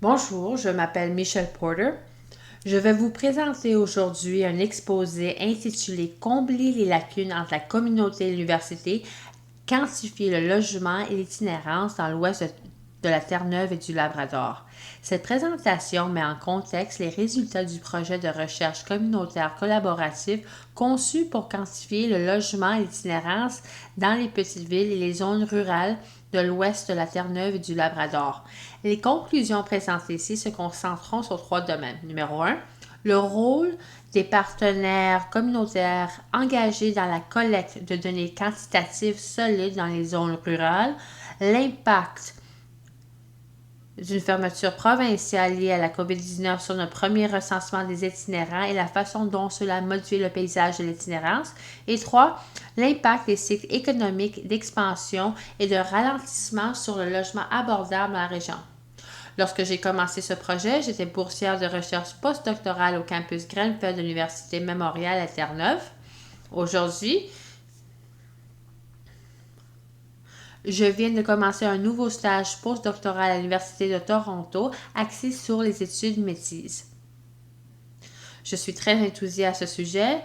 Bonjour, je m'appelle Michelle Porter. Je vais vous présenter aujourd'hui un exposé intitulé Combler les lacunes entre la communauté et l'université, quantifier le logement et l'itinérance dans l'ouest de la Terre-Neuve et du Labrador. Cette présentation met en contexte les résultats du projet de recherche communautaire collaboratif conçu pour quantifier le logement et l'itinérance dans les petites villes et les zones rurales de l'ouest de la Terre-Neuve et du Labrador. Les conclusions présentées ici se concentreront sur 3 domaines. Numéro 1, le rôle des partenaires communautaires engagés dans la collecte de données quantitatives solides dans les zones rurales, l'impact d'une fermeture provinciale liée à la COVID-19 sur notre premier recensement des itinérants et la façon dont cela a modifié le paysage de l'itinérance. Et 3, l'impact des cycles économiques d'expansion et de ralentissement sur le logement abordable dans la région. Lorsque j'ai commencé ce projet, j'étais boursière de recherche postdoctorale au campus Grenfell de l'Université Memorial à Terre-Neuve. Aujourd'hui, je viens de commencer un nouveau stage postdoctoral à l'Université de Toronto axé sur les études métises. Je suis très enthousiaste à ce sujet,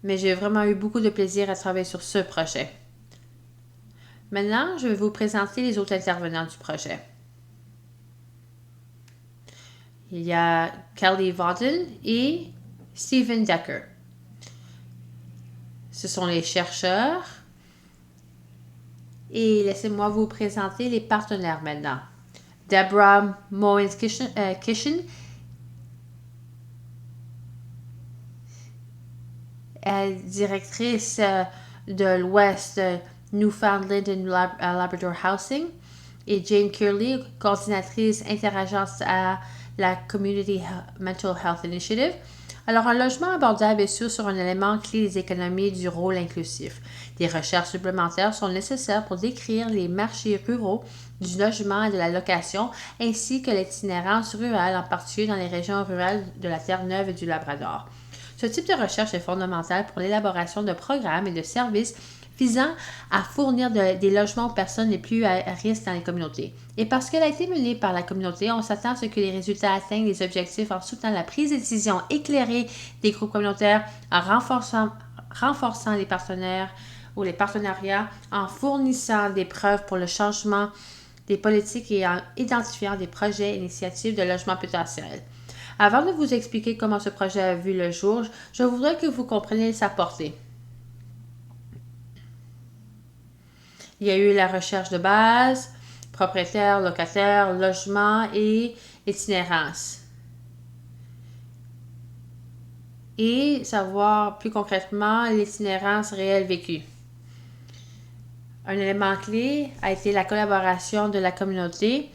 mais j'ai vraiment eu beaucoup de plaisir à travailler sur ce projet. Maintenant, je vais vous présenter les autres intervenants du projet. Il y a Kelly Vauden et Stephen Decker. Ce sont les chercheurs. Et laissez-moi vous présenter les partenaires maintenant. Deborah Moens-Kishen, directrice de l'Ouest Newfoundland and Labrador Housing, et Jane Curley, coordinatrice interagence à la Community Mental Health Initiative. Alors, un logement abordable est sûr sur un élément clé des économies du rôle inclusif. Des recherches supplémentaires sont nécessaires pour décrire les marchés ruraux du logement et de la location, ainsi que l'itinérance rurale, en particulier dans les régions rurales de la Terre-Neuve et du Labrador. Ce type de recherche est fondamental pour l'élaboration de programmes et de services visant à fournir des logements aux personnes les plus à risque dans les communautés. Et parce qu'elle a été menée par la communauté, on s'attend à ce que les résultats atteignent les objectifs en soutenant la prise de décision éclairée des groupes communautaires, en renforçant les partenaires ou les partenariats, en fournissant des preuves pour le changement des politiques et en identifiant des projets et initiatives de logement potentiel. Avant de vous expliquer comment ce projet a vu le jour, je voudrais que vous compreniez sa portée. Il y a eu la recherche de base, propriétaire, locataire, logement et itinérance. Et savoir plus concrètement l'itinérance réelle vécue. Un élément clé a été la collaboration de la communauté.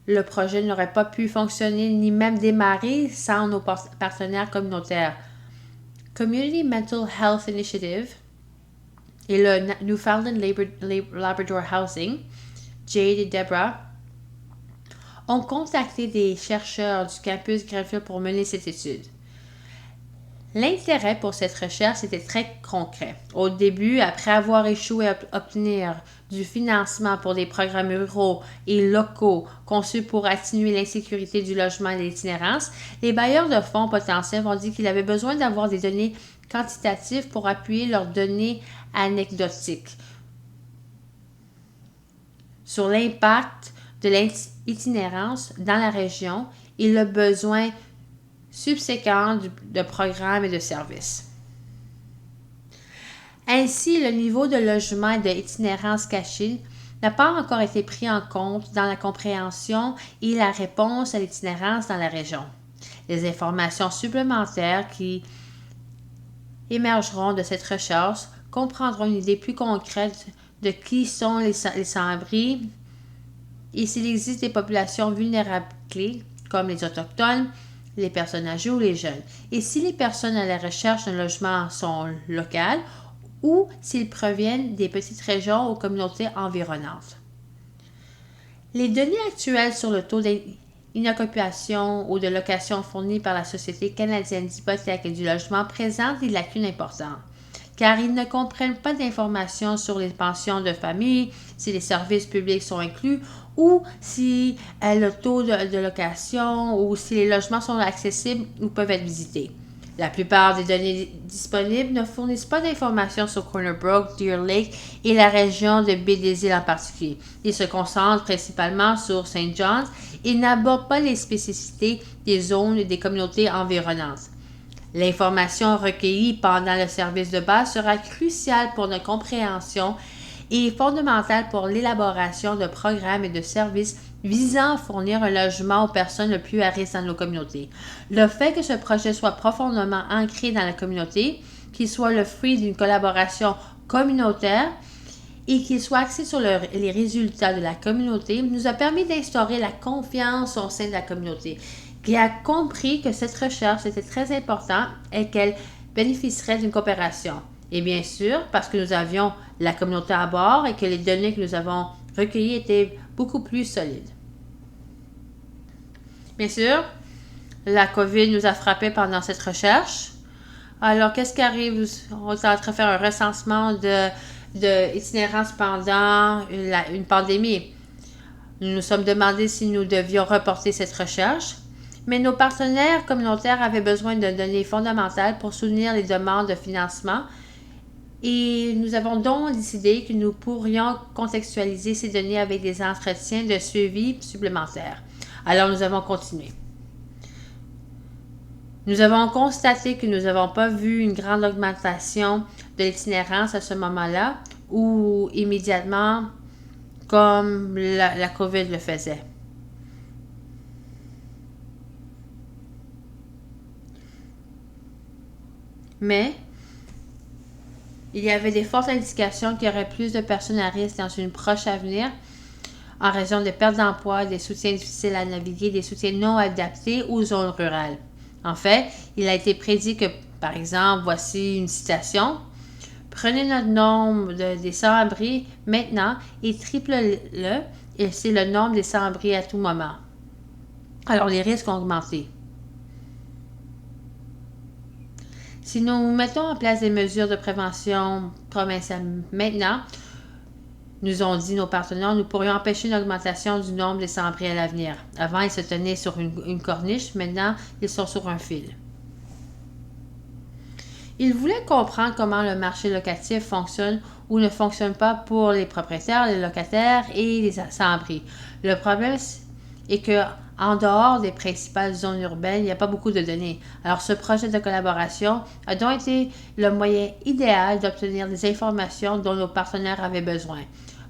Le projet n'aurait pas pu fonctionner ni même démarrer sans nos partenaires communautaires. Community Mental Health Initiative et le Newfoundland Labrador Housing, Jade et Deborah, ont contacté des chercheurs du campus Grenfell pour mener cette étude. L'intérêt pour cette recherche était très concret. Au début, après avoir échoué à obtenir du financement pour des programmes ruraux et locaux conçus pour atténuer l'insécurité du logement et de l'itinérance, les bailleurs de fonds potentiels ont dit qu'ils avaient besoin d'avoir des données quantitatives pour appuyer leurs données anecdotiques sur l'impact de l'itinérance dans la région et le besoin subséquent de programmes et de services. Ainsi, le niveau de logement et d'itinérance cachée n'a pas encore été pris en compte dans la compréhension et la réponse à l'itinérance dans la région. Les informations supplémentaires qui émergeront de cette recherche comprendront une idée plus concrète de qui sont les sans-abri et s'il existe des populations vulnérables clés, comme les Autochtones, les personnes âgées ou les jeunes, et si les personnes à la recherche d'un logement sont locales ou s'ils proviennent des petites régions ou communautés environnantes. Les données actuelles sur le taux d'inoccupation ou de location fournies par la Société canadienne d'hypothèques et du logement présentent des lacunes importantes. car ils ne comprennent pas d'informations sur les pensions de famille, si les services publics sont inclus ou si le taux de location ou si les logements sont accessibles ou peuvent être visités. La plupart des données disponibles ne fournissent pas d'informations sur Corner Brook, Deer Lake et la région de Baie-des-Îles en particulier. Ils se concentrent principalement sur St. John's et n'abordent pas les spécificités des zones et des communautés environnantes. L'information recueillie pendant le service de base sera cruciale pour notre compréhension et fondamentale pour l'élaboration de programmes et de services visant à fournir un logement aux personnes le plus à risque dans nos communautés. Le fait que ce projet soit profondément ancré dans la communauté, qu'il soit le fruit d'une collaboration communautaire et qu'il soit axé sur les résultats de la communauté, nous a permis d'instaurer la confiance au sein de la communauté, qui a compris que cette recherche était très importante et qu'elle bénéficierait d'une coopération. Et bien sûr, parce que nous avions la communauté à bord et que les données que nous avons recueillies étaient beaucoup plus solides. Bien sûr, la COVID nous a frappés pendant cette recherche. Alors, qu'est-ce qui arrive? On est en train de faire un recensement de itinérance pendant une pandémie. Nous nous sommes demandé si nous devions reporter cette recherche. Mais nos partenaires communautaires avaient besoin de données fondamentales pour soutenir les demandes de financement et nous avons donc décidé que nous pourrions contextualiser ces données avec des entretiens de suivi supplémentaires. Alors nous avons continué. Nous avons constaté que nous n'avons pas vu une grande augmentation de l'itinérance à ce moment-là ou immédiatement comme la COVID le faisait. Mais il y avait des fortes indications qu'il y aurait plus de personnes à risque dans une proche avenir en raison de pertes d'emploi, des soutiens difficiles à naviguer, des soutiens non adaptés aux zones rurales. En fait, il a été prédit que, par exemple, voici une citation, « Prenez notre nombre des sans-abri maintenant et triple-le, et c'est le nombre des sans-abri à tout moment. » Alors, les risques ont augmenté. Si nous mettons en place des mesures de prévention provinciales maintenant, nous ont dit nos partenaires, nous pourrions empêcher une augmentation du nombre des sans-abri à l'avenir. Avant, ils se tenaient sur une corniche, maintenant, ils sont sur un fil. Ils voulaient comprendre comment le marché locatif fonctionne ou ne fonctionne pas pour les propriétaires, les locataires et les sans-abri. Le problème est que en dehors des principales zones urbaines, il n'y a pas beaucoup de données. Alors, ce projet de collaboration a donc été le moyen idéal d'obtenir des informations dont nos partenaires avaient besoin.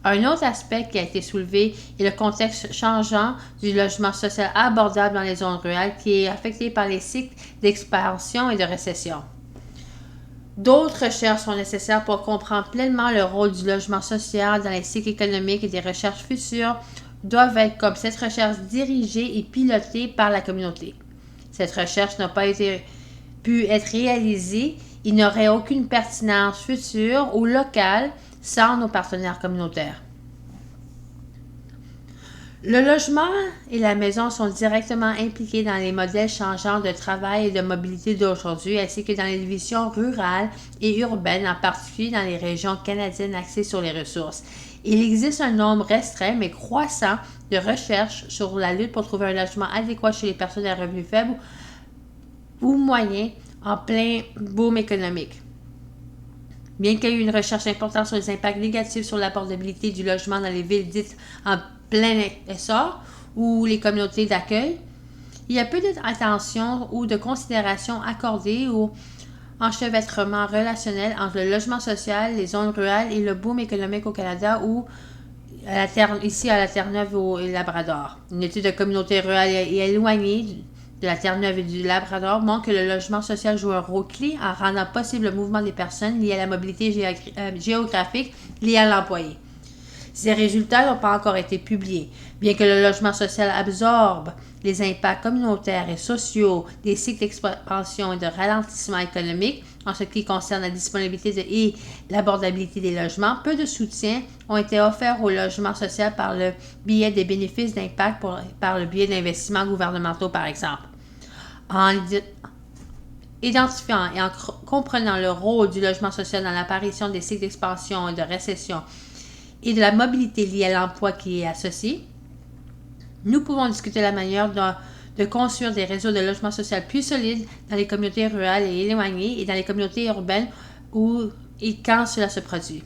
Un autre aspect qui a été soulevé est le contexte changeant du logement social abordable dans les zones rurales qui est affecté par les cycles d'expansion et de récession. D'autres recherches sont nécessaires pour comprendre pleinement le rôle du logement social dans les cycles économiques et des recherches futures doivent être comme cette recherche dirigée et pilotée par la communauté. Cette recherche n'a pas pu être réalisée, il n'aurait aucune pertinence future ou locale sans nos partenaires communautaires. Le logement et la maison sont directement impliqués dans les modèles changeants de travail et de mobilité d'aujourd'hui, ainsi que dans les divisions rurales et urbaines, en particulier dans les régions canadiennes axées sur les ressources. Il existe un nombre restreint mais croissant de recherches sur la lutte pour trouver un logement adéquat chez les personnes à revenus faibles ou moyens en plein boom économique. Bien qu'il y ait eu une recherche importante sur les impacts négatifs sur l'abordabilité du logement dans les villes dites en plein essor ou les communautés d'accueil, il y a peu d'attention ou de considération accordée au enchevêtrement relationnel entre le logement social, les zones rurales et le boom économique au Canada ou ici à la Terre-Neuve et Labrador. Une étude de communautés rurales et éloignées de la Terre-Neuve et du Labrador montre que le logement social joue un rôle clé en rendant possible le mouvement des personnes liées à la mobilité géographique liée à l'employé. Ces résultats n'ont pas encore été publiés. Bien que le logement social absorbe les impacts communautaires et sociaux des cycles d'expansion et de ralentissement économique en ce qui concerne la disponibilité et l'abordabilité des logements, peu de soutien ont été offerts au logement social par le biais des bénéfices d'impact par le biais d'investissements gouvernementaux, par exemple. Identifiant et en comprenant le rôle du logement social dans l'apparition des cycles d'expansion et de récession et de la mobilité liée à l'emploi qui est associée, nous pouvons discuter la manière de construire des réseaux de logement social plus solides dans les communautés rurales et éloignées et dans les communautés urbaines où et quand cela se produit.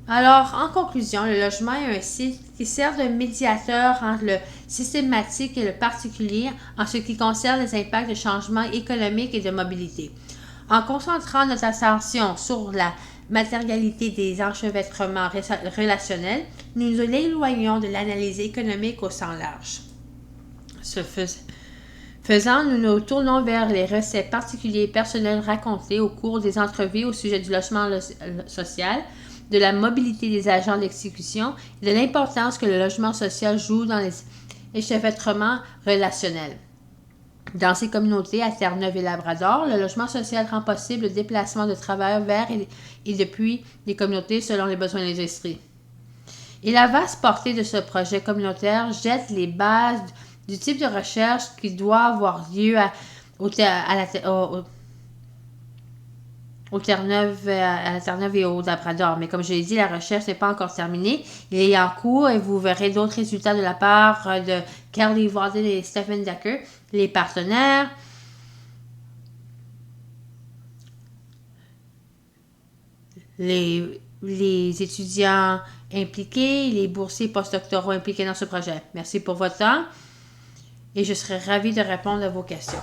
Alors, en conclusion, le logement est un site qui sert de médiateur entre le systématique et le particulier en ce qui concerne les impacts de changements économiques et de mobilité. En concentrant notre attention sur la matérialité des enchevêtrements relationnels, nous nous éloignons de l'analyse économique au sens large. Ce faisant, nous nous tournons vers les recettes particuliers et personnels racontées au cours des entrevues au sujet du logement social, de la mobilité des agents d'exécution et de l'importance que le logement social joue dans les échevêtrements relationnels. Dans ces communautés, à Terre-Neuve et Labrador, le logement social rend possible le déplacement de travailleurs vers et depuis les communautés selon les besoins des esprits. Et la vaste portée de ce projet communautaire jette les bases du type de recherche qui doit avoir lieu au Terre-Neuve, à la Terre-Neuve et au Labrador. Mais comme je l'ai dit, la recherche n'est pas encore terminée. Il est en cours et vous verrez d'autres résultats de la part de Carly Warden et Stephen Decker, les partenaires. Les étudiants impliqués, les boursiers postdoctoraux impliqués dans ce projet. Merci pour votre temps et je serai ravie de répondre à vos questions.